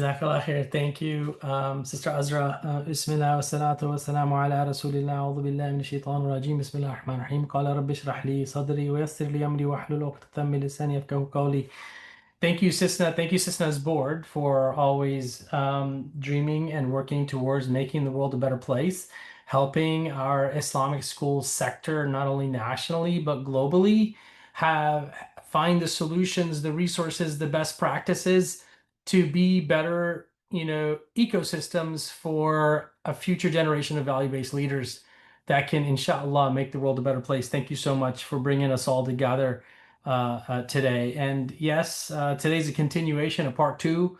Jazakallah khair. Thank you, Sister Azra. Bismillah wa salatu wa salamu ala rasulillah. A'udhu billahi minash shaitanir rajim. Bismillah ar-Rahman ar-Rahim. Qala rabbi shrah li sadri wa yassir li amri wa hlul 'uqdatam min lisani yafqahu qawli. Thank you, CISNA. Thank you, CISNA's board, for always dreaming and working towards making the world a better place, helping our Islamic schools sector, not only nationally, but globally, find the solutions, the resources, the best practices to be better, ecosystems for a future generation of value-based leaders that can, inshallah, make the world a better place. Thank you so much for bringing us all together today. And yes, today's a continuation of part two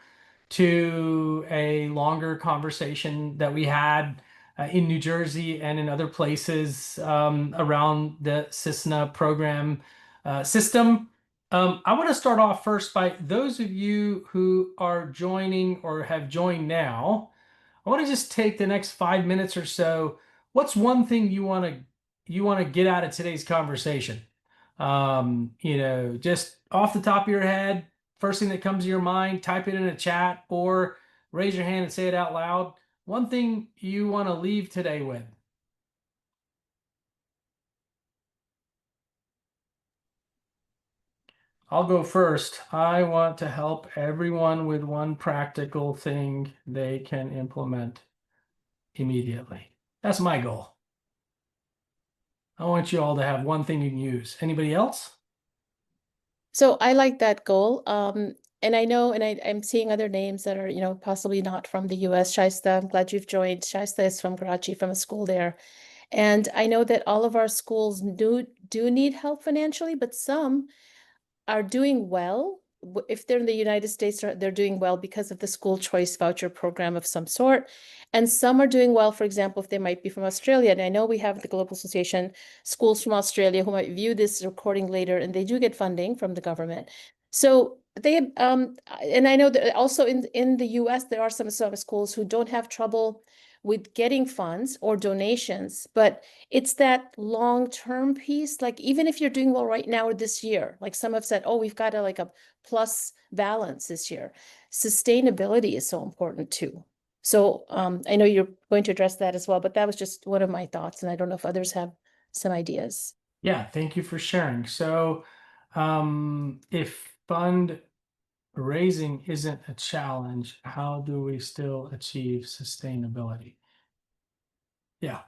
to a longer conversation that we had in New Jersey and in other places around the CISNA program system. I want to start off first by those of you who are joining or have joined now. I want to just take the next 5 minutes or so. What's one thing you want to get out of today's conversation? Just off the top of your head, first thing that comes to your mind, type it in a chat or raise your hand and say it out loud. One thing you want to leave today with. I'll go first. I want to help everyone with one practical thing they can implement immediately. That's my goal. I want you all to have one thing you can use. Anybody else? So I like that goal. And I know, and I'm seeing other names that are, possibly not from the US. Shaista, I'm glad you've joined. Shaista is from Karachi, from a school there. And I know that all of our schools do need help financially, but some are doing well. If they're in the United States, they're doing well because of the school choice voucher program of some sort. And some are doing well, for example, if they might be from Australia. And I know we have the Global Association schools from Australia who might view this recording later, and they do get funding from the government. So and I know that also in the US, there are some schools who don't have trouble with getting funds or donations, but it's that long-term piece. Like even if you're doing well right now or this year, like some have said, oh, we've got a plus balance this year. Sustainability is so important too. So I know you're going to address that as well, but that was just one of my thoughts, and I don't know if others have some ideas. Yeah, thank you for sharing. So if fund raising isn't a challenge, how do we still achieve sustainability? Yeah.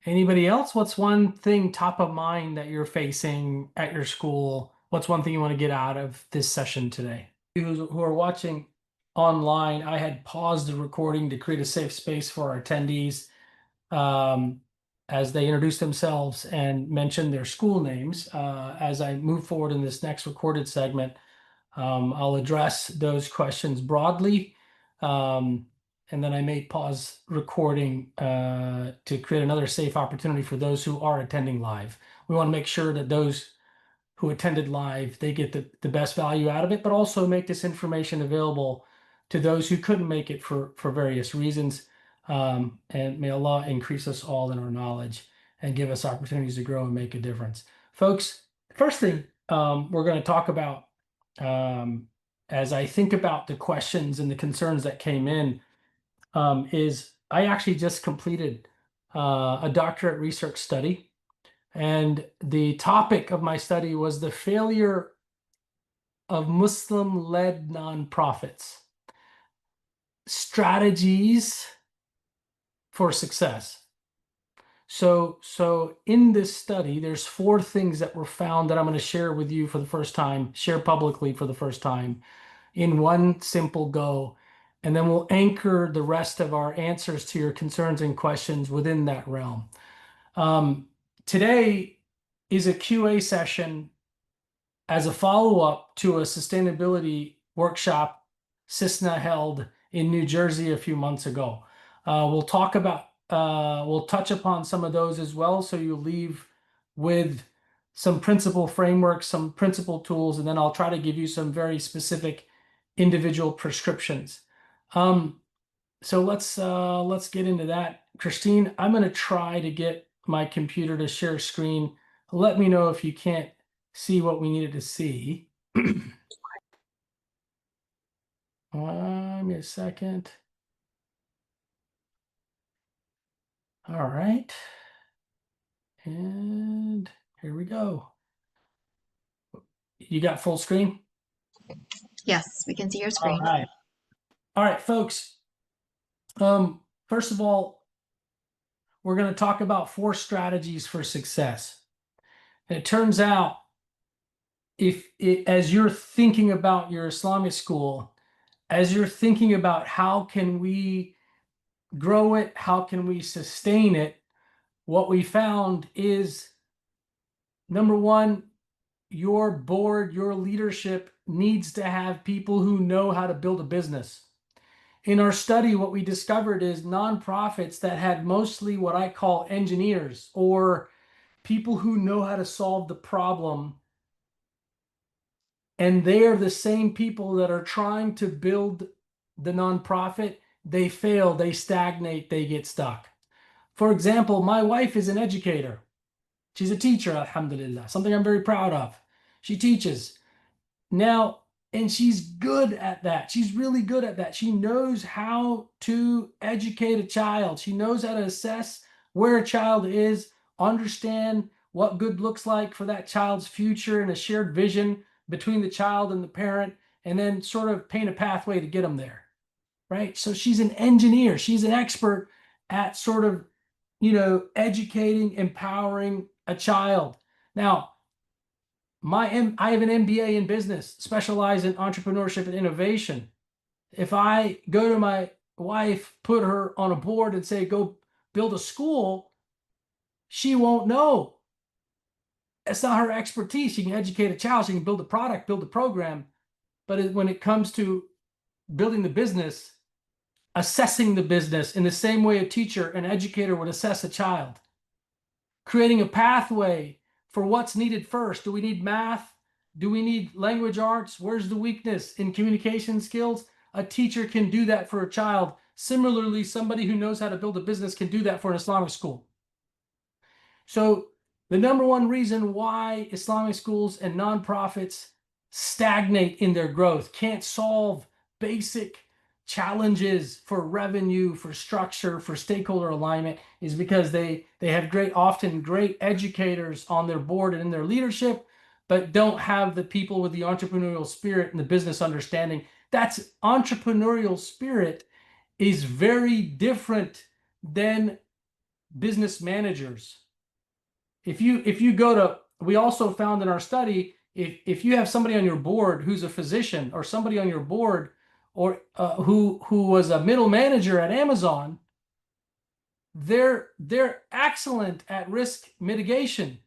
Anybody else? What's one thing top of mind that you're facing at your school? What's one thing you want to get out of this session today? Who are watching online, I had paused the recording to create a safe space for our attendees as they introduce themselves and mention their school names. As I move forward in this next recorded segment, I'll address those questions broadly. And then I may pause recording to create another safe opportunity for those who are attending live. We want to make sure that those who attended live, they get the best value out of it, but also make this information available to those who couldn't make it for various reasons. And may Allah increase us all in our knowledge and give us opportunities to grow and make a difference. Folks, first thing we're going to talk about as I think about the questions and the concerns that came in is I actually just completed a doctorate research study. And the topic of my study was the failure of Muslim-led nonprofits, strategies for success. So in this study, there's 4 things that were found that I'm going to share with you for the first time, share publicly for the first time in one simple go. And then we'll anchor the rest of our answers to your concerns and questions within that realm. Today is a QA session as a follow-up to a sustainability workshop CISNA held in New Jersey a few months ago. We'll touch upon some of those as well, so you leave with some principle frameworks, some principle tools, and then I'll try to give you some very specific individual prescriptions. So let's get into that. Christine, I'm going to try to get my computer to share screen. Let me know if you can't see what we needed to see. Give me a second. All right. And here we go. You got full screen? Yes, we can see your screen. All right, folks. First of all, we're going to talk about 4 strategies for success. And it turns out, as you're thinking about your Islamic school, as you're thinking about how can we grow it, how can we sustain it, what we found is, number one, your board, your leadership needs to have people who know how to build a business. In our study, what we discovered is nonprofits that had mostly what I call engineers, or people who know how to solve the problem. And they are the same people that are trying to build the nonprofit. They fail, they stagnate, they get stuck. For example, my wife is an educator. She's a teacher, alhamdulillah, something I'm very proud of. She teaches. Now, and she's good at that. She's really good at that. She knows how to educate a child. She knows how to assess where a child is, understand what good looks like for that child's future, and a shared vision between the child and the parent, and then sort of paint a pathway to get them there, right? So she's an engineer. She's an expert at sort of, educating, empowering a child. Now, I have an MBA in business, specialized in entrepreneurship and innovation. If I go to my wife, put her on a board and say, go build a school, she won't know. It's not her expertise. She can educate a child, she can build a product, build a program. But when it comes to building the business, assessing the business in the same way a teacher, an educator would assess a child, creating a pathway for what's needed first. Do we need math? Do we need language arts? Where's the weakness in communication skills? A teacher can do that for a child. Similarly, somebody who knows how to build a business can do that for an Islamic school. So the number one reason why Islamic schools and nonprofits stagnate in their growth, can't solve basic challenges for revenue, for structure, for stakeholder alignment, is because they have often great educators on their board and in their leadership, but don't have the people with the entrepreneurial spirit and the business understanding. That's entrepreneurial spirit is very different than business managers. If you go to, we also found in our study, if you have somebody on your board who's a physician, or somebody on your board or who was a middle manager at Amazon, they're excellent at risk mitigation.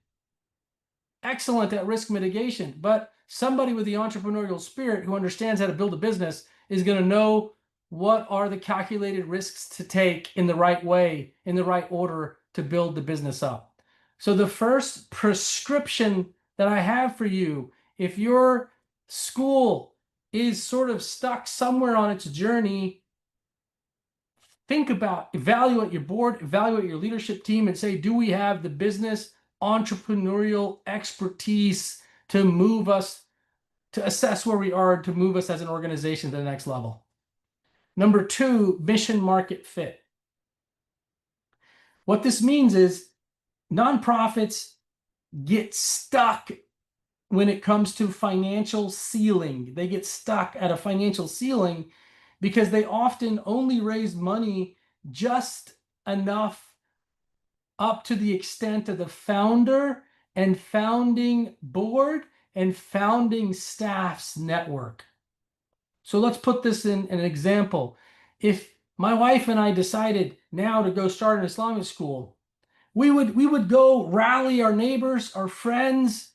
Excellent at risk mitigation. But somebody with the entrepreneurial spirit who understands how to build a business is going to know what are the calculated risks to take in the right way, in the right order, to build the business up. So the first prescription that I have for you, if your school is sort of stuck somewhere on its journey, think about, evaluate your board, evaluate your leadership team, and say, do we have the business entrepreneurial expertise to move us, to assess where we are, to move us as an organization to the next level? Number 2, mission market fit. What this means is nonprofits get stuck when it comes to financial ceiling. They get stuck at a financial ceiling because they often only raise money just enough up to the extent of the founder and founding board and founding staff's network. So let's put this in an example. If my wife and I decided now to go start an Islamic school, we would go rally our neighbors, our friends,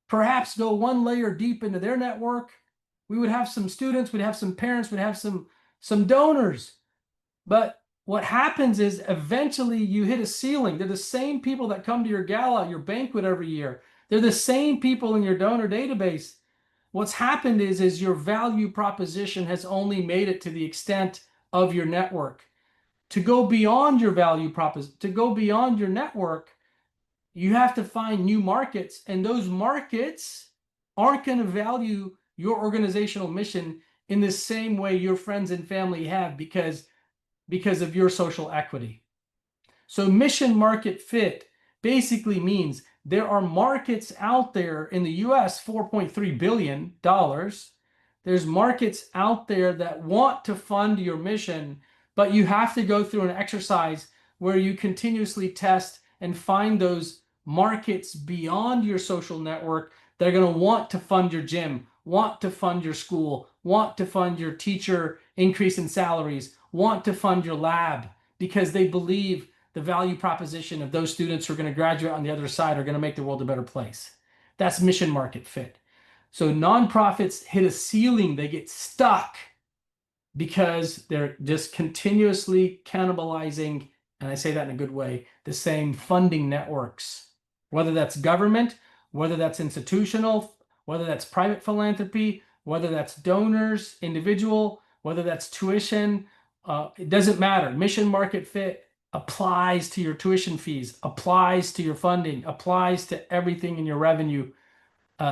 perhaps go one layer deep into their network. We would have some students, we'd have some parents, we'd have some donors. But what happens is eventually you hit a ceiling. They're the same people that come to your gala, your banquet every year. They're the same people in your donor database. What's happened is your value proposition has only made it to the extent of your network. To go beyond your value proposition, to go beyond your network, you have to find new markets, and those markets aren't going to value your organizational mission in the same way your friends and family have because of your social equity. So mission market fit basically means there are markets out there in the US, $4.3 billion. There's markets out there that want to fund your mission, but you have to go through an exercise where you continuously test and find those markets beyond your social network that are going to want to fund your gym, want to fund your school, want to fund your teacher increase in salaries, want to fund your lab because they believe the value proposition of those students who are going to graduate on the other side are going to make the world a better place. That's mission market fit. So nonprofits hit a ceiling, they get stuck because they're just continuously cannibalizing, and I say that in a good way, the same funding networks, whether that's government, whether that's institutional, whether that's private philanthropy, whether that's donors, individual, whether that's tuition, it doesn't matter. Mission market fit applies to your tuition fees, applies to your funding, applies to everything in your revenue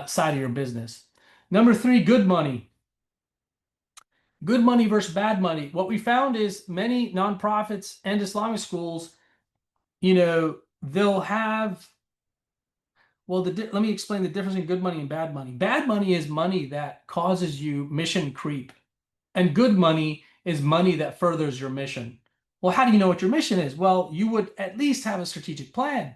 side of your business. Number 3, good money. Good money versus bad money. What we found is many nonprofits and Islamic schools, they'll have, well, let me explain the difference in good money and bad money. Bad money is money that causes you mission creep, and good money is money that furthers your mission. Well, how do you know what your mission is? Well, you would at least have a strategic plan.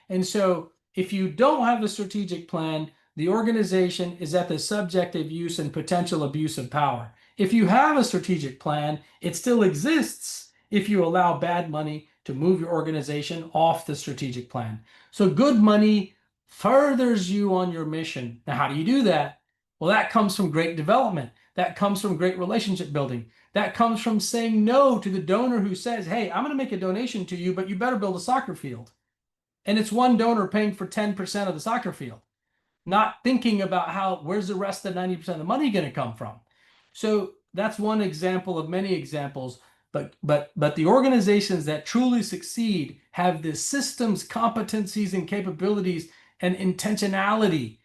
And so if you don't have a strategic plan, the organization is at the subjective use and potential abuse of power. If you have a strategic plan, it still exists if you allow bad money to move your organization off the strategic plan. So good money furthers you on your mission. Now, how do you do that? Well, that comes from great development. That comes from great relationship building. That comes from saying no to the donor who says, hey, I'm going to make a donation to you, but you better build a soccer field. And it's one donor paying for 10% of the soccer field, not thinking about where's the rest of the 90% of the money going to come from. So that's one example of many examples. But the organizations that truly succeed have the systems, competencies, and capabilities and intentionality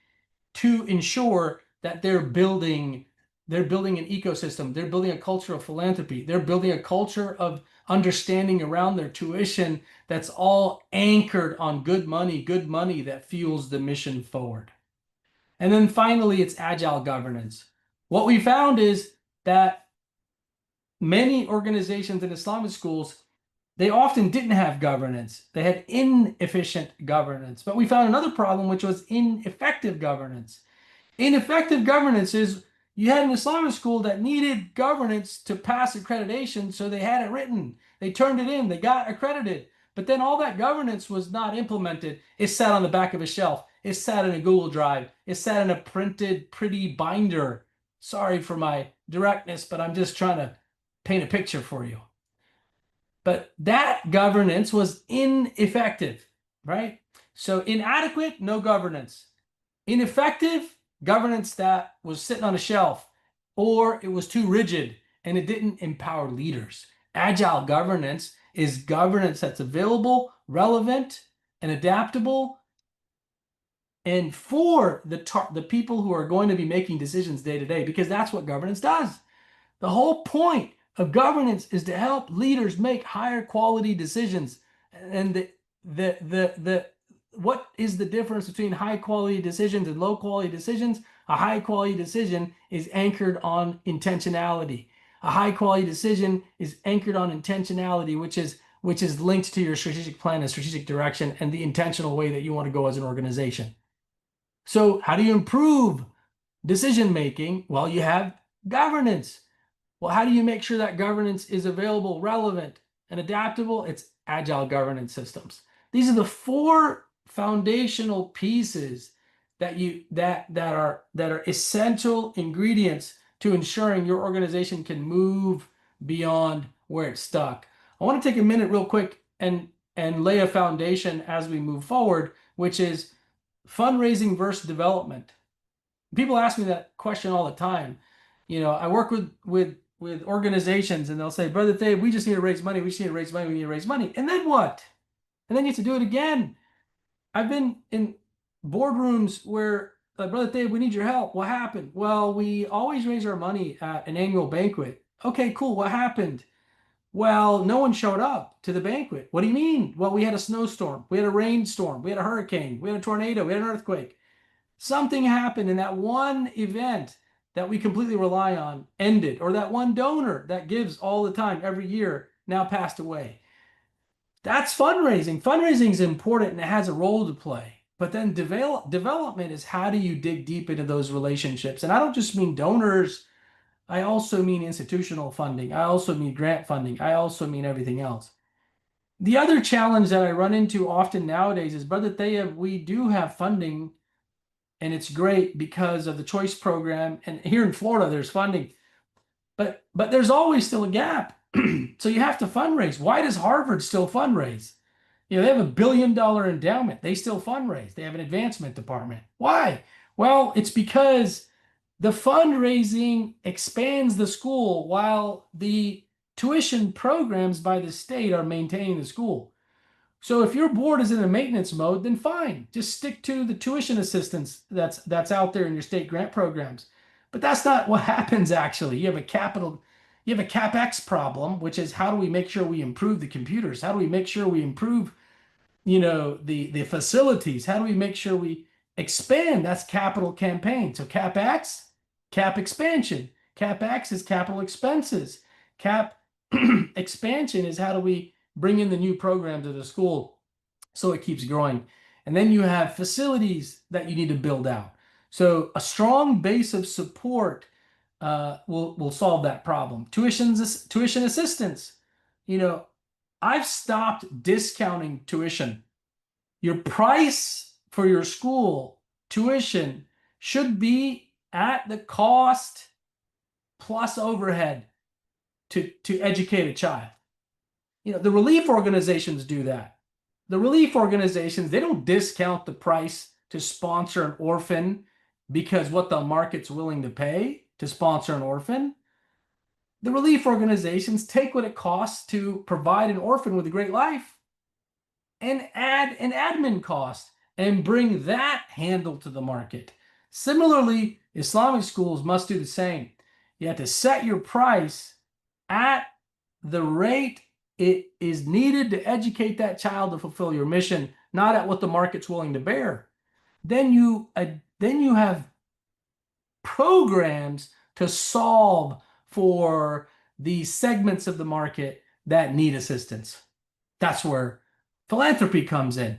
to ensure that they're building an ecosystem. They're building a culture of philanthropy. They're building a culture of understanding around their tuition that's all anchored on good money that fuels the mission forward. And then finally, it's agile governance. What we found is that many organizations and Islamic schools, they often didn't have governance. They had inefficient governance. But we found another problem, which was ineffective governance. Ineffective governance is you had an Islamic school that needed governance to pass accreditation, so they had it written. They turned it in. They got accredited. But then all that governance was not implemented. It sat on the back of a shelf. It sat in a Google Drive. It sat in a printed, pretty binder. Sorry for my directness, but I'm just trying to paint a picture for you. But that governance was ineffective, right? So inadequate, no governance. Ineffective, governance that was sitting on a shelf, or it was too rigid and it didn't empower leaders. Agile governance is governance that's available, relevant, and adaptable, and for the people who are going to be making decisions day to day, because that's what governance does. The whole point of governance is to help leaders make higher quality decisions. And what is the difference between high quality decisions and low quality decisions? A high quality decision is anchored on intentionality. A high quality decision is anchored on intentionality, which is linked to your strategic plan and strategic direction and the intentional way that you want to go as an organization. So how do you improve decision making? Well, you have governance. Well, how do you make sure that governance is available, relevant, and adaptable? It's agile governance systems. These are the 4 foundational pieces that are essential ingredients to ensuring your organization can move beyond where it's stuck. I want to take a minute real quick and lay a foundation as we move forward, which is fundraising versus development. People ask me that question all the time. I work with organizations and they'll say, Brother Tayyab, we just need to raise money. We just need to raise money. We need to raise money. And then what? And then you have to do it again. I've been in boardrooms where Brother Dave, we need your help. What happened? Well, we always raise our money at an annual banquet. Okay, cool. What happened? Well, no one showed up to the banquet. What do you mean? Well, we had a snowstorm, we had a rainstorm, we had a hurricane, we had a tornado, we had an earthquake. Something happened, and that one event that we completely rely on ended, or that one donor that gives all the time every year now passed away. That's fundraising. Fundraising is important and it has a role to play. But then development is how do you dig deep into those relationships? And I don't just mean donors, I also mean institutional funding. I also mean grant funding. I also mean everything else. The other challenge that I run into often nowadays is, Brother Tayyab, we do have funding and it's great because of the choice program. And here in Florida, there's funding, but there's always still a gap. So you have to fundraise. Why does Harvard still fundraise? You know, they have $1 billion endowment. They still fundraise. They have an advancement department. Why? Well, it's because the fundraising expands the school while the tuition programs by the state are maintaining the school. So if your board is in a maintenance mode, then fine. Just stick to the tuition assistance that's out there in your state grant programs. But that's not what happens actually. You have a CapEx problem, which is how do we make sure we improve the computers? How do we make sure we improve, the facilities? How do we make sure we expand? That's capital campaign. So CapEx, cap expansion. CapEx is capital expenses. Cap expansion is how do we bring in the new program to the school so it keeps growing. And then you have facilities that you need to build out. So a strong base of support will solve that problem. Tuition assistance. I've stopped discounting tuition. Your price for your school tuition should be at the cost plus overhead to educate a child. The relief organizations do that. The relief organizations, they don't discount the price to sponsor an orphan because what the market's willing to pay to sponsor an orphan. The relief organizations take what it costs to provide an orphan with a great life and add an admin cost and bring that handle to the market. Similarly, Islamic schools must do the same. You have to set your price at the rate it is needed to educate that child to fulfill your mission, not at what the market's willing to bear. Then you have programs to solve for the segments of the market that need assistance. That's where philanthropy comes in.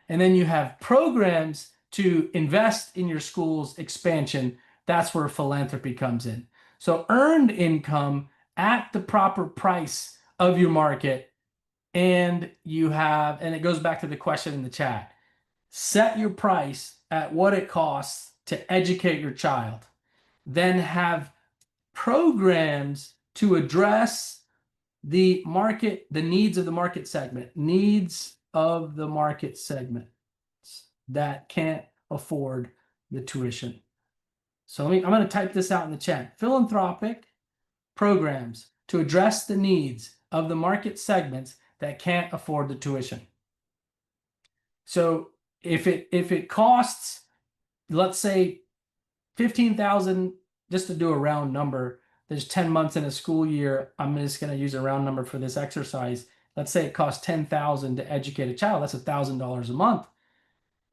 And then you have programs to invest in your school's expansion. That's where philanthropy comes in. So earned income at the proper price of your market. And it goes back to the question in the chat. Set your price at what it costs to educate your child. Then have programs to address the needs of the market segment, that can't afford the tuition. So I'm going to type this out in the chat. Philanthropic programs to address the needs of the market segments that can't afford the tuition. So if it costs, let's say $15,000, just to do a round number, there's 10 months in a school year. I'm just going to use a round number for this exercise. Let's say it costs $10,000 to educate a child. That's $1,000 a month.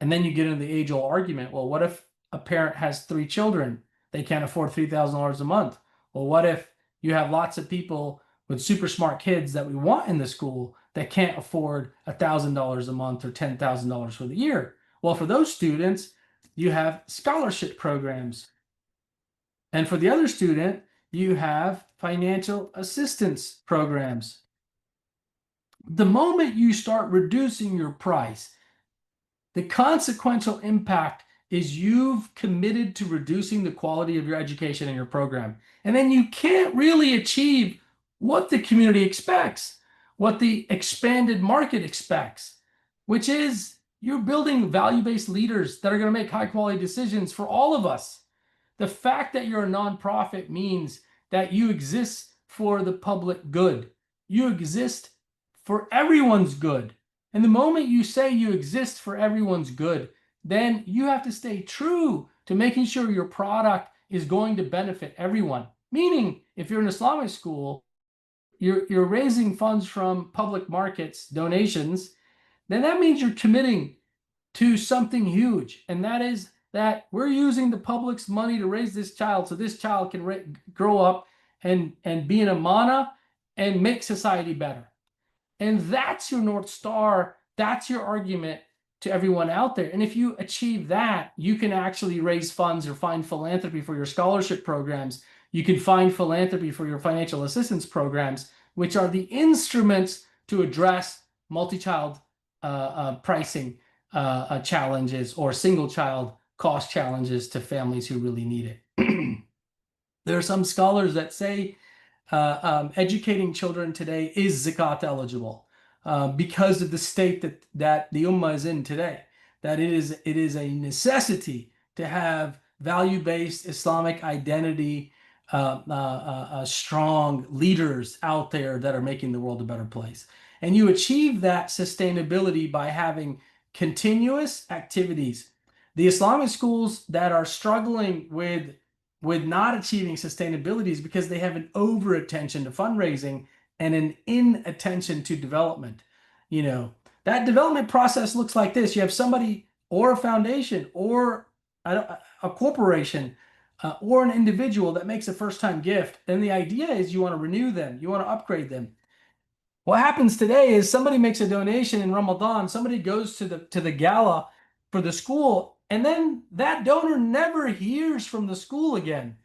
And then you get into the age-old argument. Well, what if a parent has 3 children? They can't afford $3,000 a month. Well, what if you have lots of people with super smart kids that we want in the school that can't afford $1,000 a month or $10,000 for the year? Well, for those students, you have scholarship programs. And for the other student, you have financial assistance programs. The moment you start reducing your price, the consequential impact is you've committed to reducing the quality of your education and your program. And then you can't really achieve what the community expects, what the expanded market expects, which is you're building value-based leaders that are going to make high-quality decisions for all of us. The fact that you're a nonprofit means that you exist for the public good. You exist for everyone's good. And the moment you say you exist for everyone's good, then you have to stay true to making sure your product is going to benefit everyone. Meaning, if you're an Islamic school, you're raising funds from public markets, donations, then that means you're committing to something huge. And that is that we're using the public's money to raise this child so this child can grow up and be an amana and make society better. And that's your North Star. That's your argument to everyone out there. And if you achieve that, you can actually raise funds or find philanthropy for your scholarship programs. You can find philanthropy for your financial assistance programs, which are the instruments to address multi-child pricing challenges or single child cost challenges to families who really need it. There are some scholars that say educating children today is zakat eligible because of the state that the ummah is in today. That it is a necessity to have value-based Islamic identity, strong leaders out there that are making the world a better place. And you achieve that sustainability by having continuous activities. The Islamic schools that are struggling with not achieving sustainability is because they have an over attention to fundraising and an inattention to development. You know, that development process looks like this. You have somebody or a foundation or a corporation or an individual that makes a first-time gift. And the idea is you want to renew them. You want to upgrade them. What happens today is somebody makes a donation in Ramadan. Somebody goes to the gala for the school, and then that donor never hears from the school again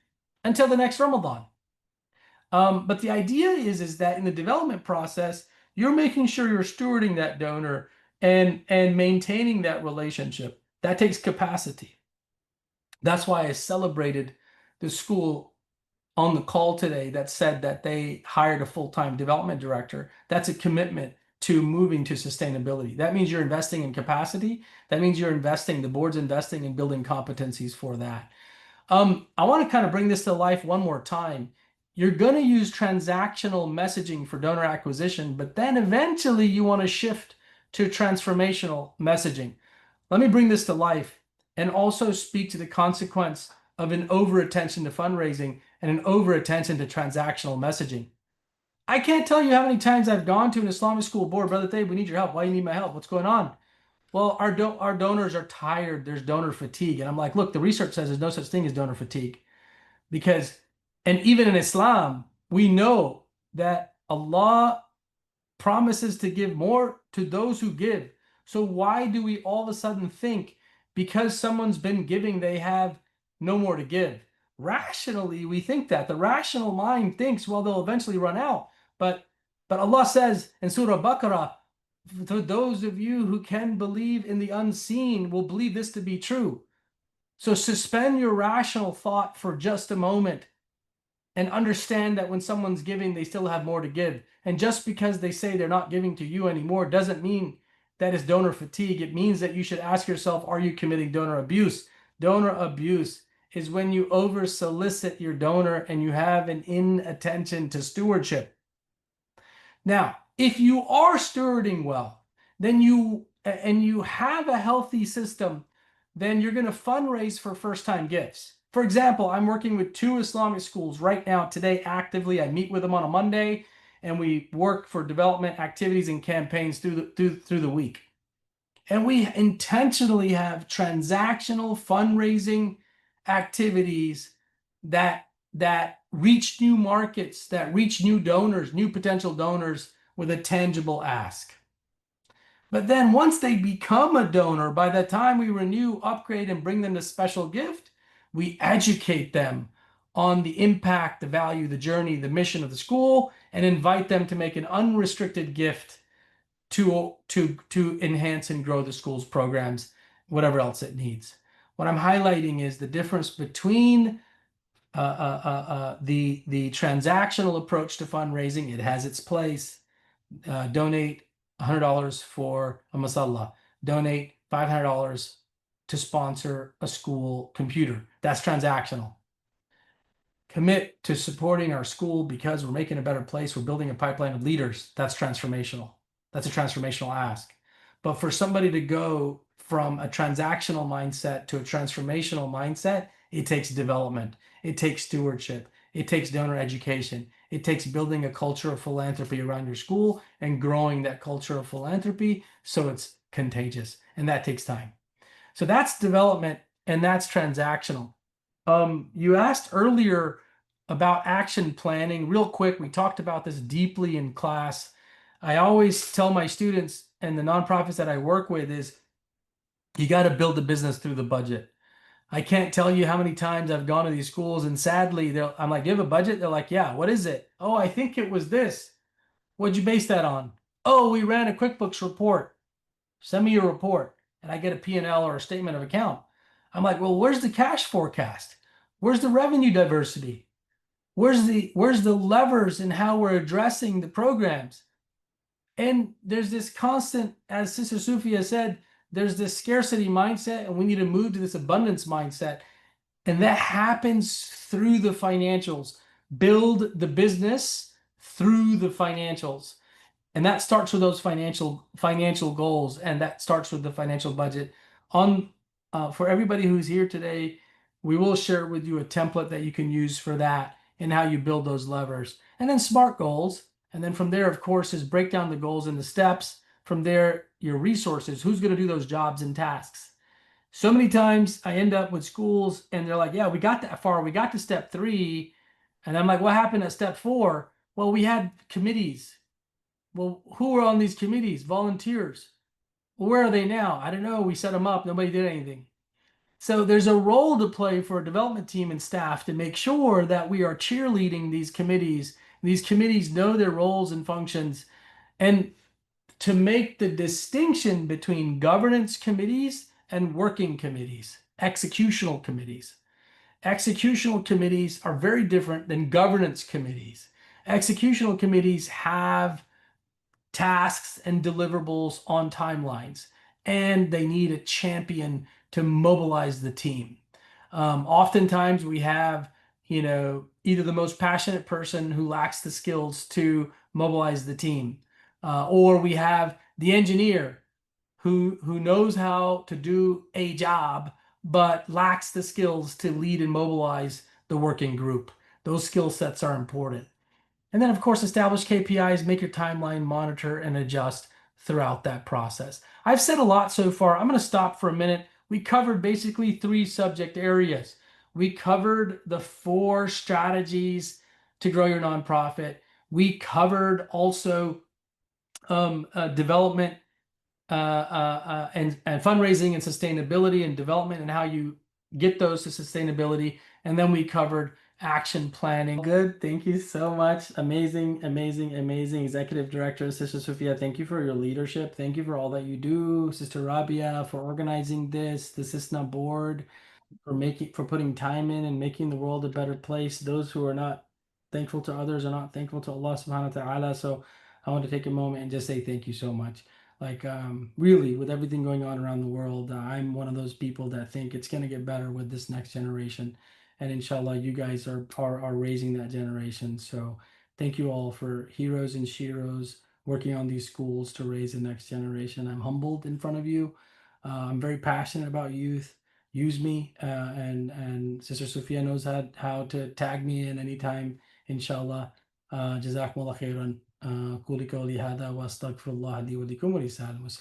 until the next Ramadan. But the idea is that in the development process, you're making sure you're stewarding that donor and maintaining that relationship. That takes capacity. That's why I celebrated the school on the call today that said that they hired a full-time development director. That's a commitment to moving to sustainability. That means you're investing in capacity. That means the board's investing in building competencies for that. I want to kind of bring this to life one more time. You're going to use transactional messaging for donor acquisition, but then eventually you want to shift to transformational messaging. Let me bring this to life and also speak to the consequence of an over-attention to fundraising and an over-attention to transactional messaging. I can't tell you how many times I've gone to an Islamic school board, Brother Tayyab, we need your help. Why do you need my help? What's going on? Well, our donors are tired. There's donor fatigue. And I'm like, look, the research says there's no such thing as donor fatigue. Because, and even in Islam, we know that Allah promises to give more to those who give. So why do we all of a sudden think because someone's been giving, they have no more to give? Rationally, we think that. The rational mind thinks, well, they'll eventually run out. But Allah says in Surah Baqarah, for those of you who can believe in the unseen will believe this to be true. So suspend your rational thought for just a moment and understand that when someone's giving, they still have more to give. And just because they say they're not giving to you anymore doesn't mean that is donor fatigue. It means that you should ask yourself, are you committing donor abuse? Donor abuse is when you over solicit your donor and you have an inattention to stewardship. Now, if you are stewarding well, then you have a healthy system, then you're going to fundraise for first-time gifts. For example, I'm working with 2 Islamic schools right now today actively. I meet with them on a Monday, and we work for development activities and campaigns through the week. And we intentionally have transactional fundraising activities that reach new markets, that reach new donors, new potential donors with a tangible ask. But then once they become a donor, by the time we renew, upgrade, and bring them a special gift, we educate them on the impact, the value, the journey, the mission of the school, and invite them to make an unrestricted gift to enhance and grow the school's programs, whatever else it needs. What I'm highlighting is the difference between the transactional approach to fundraising. It has its place. Donate $100 for a masalla. Donate $500 to sponsor a school computer. That's transactional. Commit to supporting our school because we're making a better place. We're building a pipeline of leaders. That's transformational. That's a transformational ask. But for somebody to go from a transactional mindset to a transformational mindset, it takes development, it takes stewardship, it takes donor education, it takes building a culture of philanthropy around your school and growing that culture of philanthropy so it's contagious, and that takes time. So that's development, and that's transactional. You asked earlier about action planning. Real quick, we talked about this deeply in class. I always tell my students and the nonprofits that I work with is you got to build the business through the budget. I can't tell you how many times I've gone to these schools and sadly, I'm like, you have a budget? They're like, yeah, what is it? Oh, I think it was this. What'd you base that on? Oh, we ran a QuickBooks report. Send me your report. And I get a P&L or a statement of account. I'm like, well, where's the cash forecast? Where's the revenue diversity? Where's the levers in how we're addressing the programs? And there's this constant, as Sister Sufia said, there's this scarcity mindset, and we need to move to this abundance mindset. And that happens through the financials. Build the business through the financials. And that starts with those financial goals, and that starts with the financial budget. For everybody who's here today, we will share with you a template that you can use for that and how you build those levers. And then SMART goals. And then from there, of course, is break down the goals and the steps. From there, your resources. Who's going to do those jobs and tasks? So many times I end up with schools and they're like, yeah, we got that far. We got to step 3. And I'm like, what happened at step 4? Well, we had committees. Well, who are on these committees? Volunteers. Well, where are they now? I don't know. We set them up. Nobody did anything. So there's a role to play for a development team and staff to make sure that we are cheerleading these committees. These committees know their roles and functions, and to make the distinction between governance committees and working committees, executional committees. Executional committees are very different than governance committees. Executional committees have tasks and deliverables on timelines, and they need a champion to mobilize the team. Oftentimes we have, either the most passionate person who lacks the skills to mobilize the team, or we have the engineer who knows how to do a job but lacks the skills to lead and mobilize the working group. Those skill sets are important. And then, of course, establish KPIs, make your timeline, monitor, and adjust throughout that process. I've said a lot so far. I'm going to stop for a minute. We covered basically 3 subject areas. We covered the 4 strategies to grow your nonprofit. We covered also development and fundraising and sustainability and development and how you get those to sustainability. And then we covered action planning. Good. Thank you so much. Amazing, amazing, amazing Executive Director, Sister Sufia. Thank you for your leadership. Thank you for all that you do. Sister Rabia for organizing this, the CISNA board for putting time in and making the world a better place. Those who are not thankful to others are not thankful to Allah subhanahu wa ta'ala. So I want to take a moment and just say thank you so much. Like, really, with everything going on around the world, I'm one of those people that think it's going to get better with this next generation. And inshallah, you guys are raising that generation. So thank you all for heroes and sheroes working on these schools to raise the next generation. I'm humbled in front of you. I'm very passionate about youth. Use me, and Sister Sufia knows how to tag me in anytime, inshallah. جزاكم الله خيرا. قولي قولي هذا واستغفر الله لي ولكم ولسائر المسلمين.